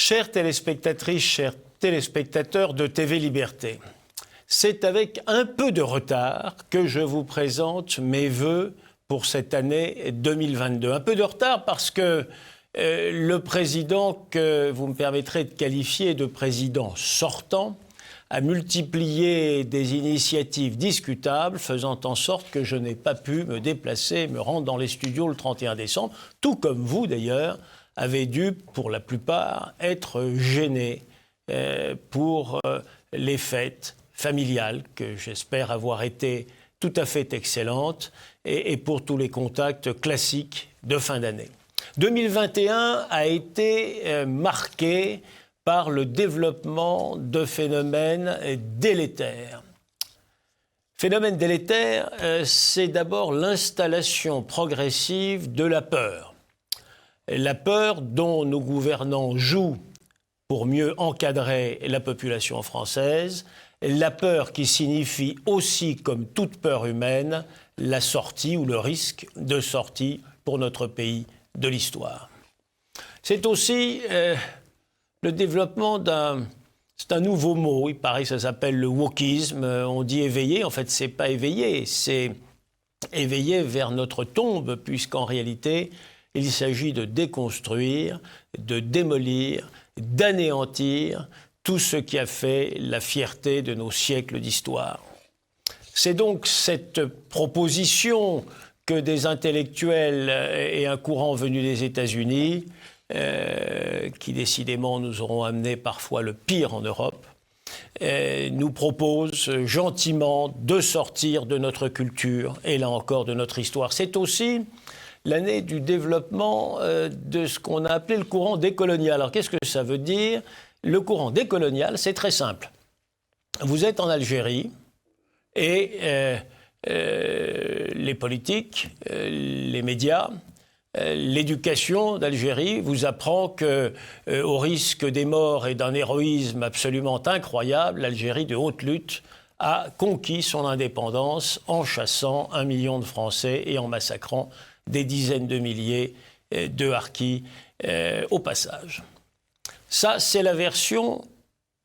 Chères téléspectatrices, chers téléspectateurs de TV Liberté, c'est avec un peu de retard que je vous présente mes vœux pour cette année 2022. Un peu de retard parce que le président que vous me permettrez de qualifier de président sortant a multiplié des initiatives discutables, faisant en sorte que je n'ai pas pu me déplacer, me rendre dans les studios le 31 décembre, tout comme vous d'ailleurs, avez dû, pour la plupart, être gênés pour les fêtes familiales, que j'espère avoir été tout à fait excellentes, et pour tous les contacts classiques de fin d'année. 2021 a été marqué par le développement de phénomènes délétères. Phénomène délétère, c'est d'abord l'installation progressive de la peur. La peur dont nos gouvernants jouent pour mieux encadrer la population française, la peur qui signifie aussi, comme toute peur humaine, la sortie ou le risque de sortie pour notre pays de l'histoire. C'est aussi le développement c'est un nouveau mot, il paraît que ça s'appelle le wokisme, on dit éveillé, en fait c'est pas éveillé, c'est éveillé vers notre tombe, puisqu'en réalité il s'agit de déconstruire, de démolir, d'anéantir tout ce qui a fait la fierté de nos siècles d'histoire. C'est donc cette proposition que des intellectuels et un courant venu des États-Unis, qui décidément nous auront amené parfois le pire en Europe, nous proposent gentiment de sortir de notre culture et là encore de notre histoire. C'est aussi l'année du développement de ce qu'on a appelé le courant décolonial. Alors qu'est-ce que ça veut dire ? Le courant décolonial, c'est très simple. Vous êtes en Algérie et les politiques, les médias, l'éducation d'Algérie vous apprend que, au risque des morts et d'un héroïsme absolument incroyable, l'Algérie de haute lutte a conquis son indépendance en chassant 1 million de Français et en massacrant des dizaines de milliers de harkis au passage. Ça, c'est la version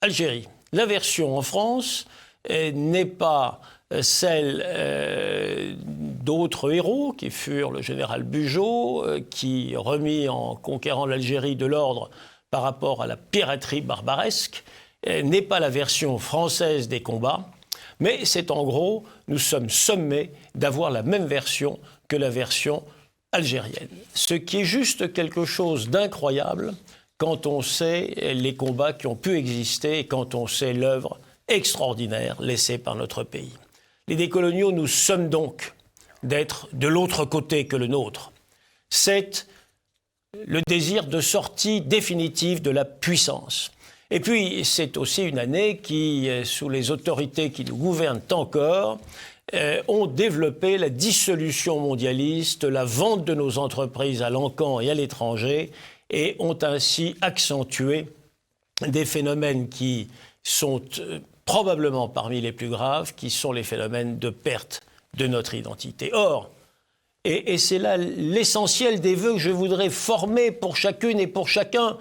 Algérie. La version en France n'est pas celle d'autres héros qui furent le général Bugeaud, qui remit en conquérant l'Algérie de l'ordre par rapport à la piraterie barbaresque, n'est pas la version française des combats, mais c'est en gros, nous sommes sommés d'avoir la même version que la version algérienne. Ce qui est juste quelque chose d'incroyable quand on sait les combats qui ont pu exister et quand on sait l'œuvre extraordinaire laissée par notre pays. Les décoloniaux nous somment donc d'être de l'autre côté que le nôtre. C'est le désir de sortie définitive de la puissance. Et puis, c'est aussi une année qui, sous les autorités qui nous gouvernent encore, ont développé la dissolution mondialiste, la vente de nos entreprises à l'encan et à l'étranger, et ont ainsi accentué des phénomènes qui sont probablement parmi les plus graves, qui sont les phénomènes de perte de notre identité. Or, et c'est là l'essentiel des vœux que je voudrais former pour chacune et pour chacun,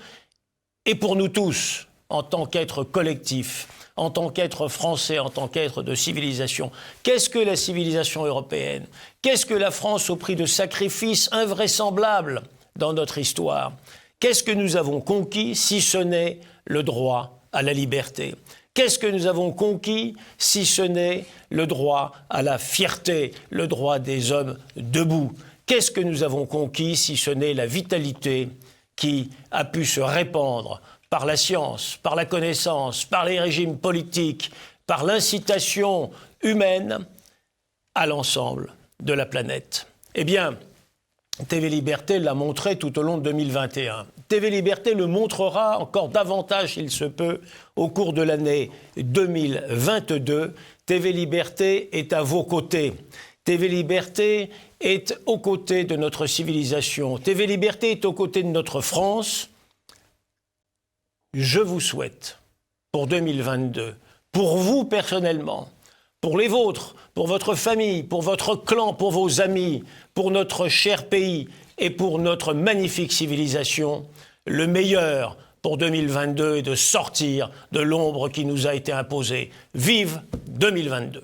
et pour nous tous, en tant qu'être collectif, en tant qu'être français, en tant qu'être de civilisation. Qu'est-ce que la civilisation européenne ? Qu'est-ce que la France au prix de sacrifices invraisemblables dans notre histoire ? Qu'est-ce que nous avons conquis si ce n'est le droit à la liberté ? Qu'est-ce que nous avons conquis si ce n'est le droit à la fierté, le droit des hommes debout ? Qu'est-ce que nous avons conquis si ce n'est la vitalité qui a pu se répandre par la science, par la connaissance, par les régimes politiques, par l'incitation humaine à l'ensemble de la planète ? Eh bien, TV Liberté l'a montré tout au long de 2021. TV Liberté le montrera encore davantage, s'il se peut, au cours de l'année 2022. TV Liberté est à vos côtés. TV Liberté est aux côtés de notre civilisation. TV Liberté est aux côtés de notre France. Je vous souhaite, pour 2022, pour vous personnellement, pour les vôtres, pour votre famille, pour votre clan, pour vos amis, pour notre cher pays et pour notre magnifique civilisation, le meilleur pour 2022 et de sortir de l'ombre qui nous a été imposée. Vive 2022!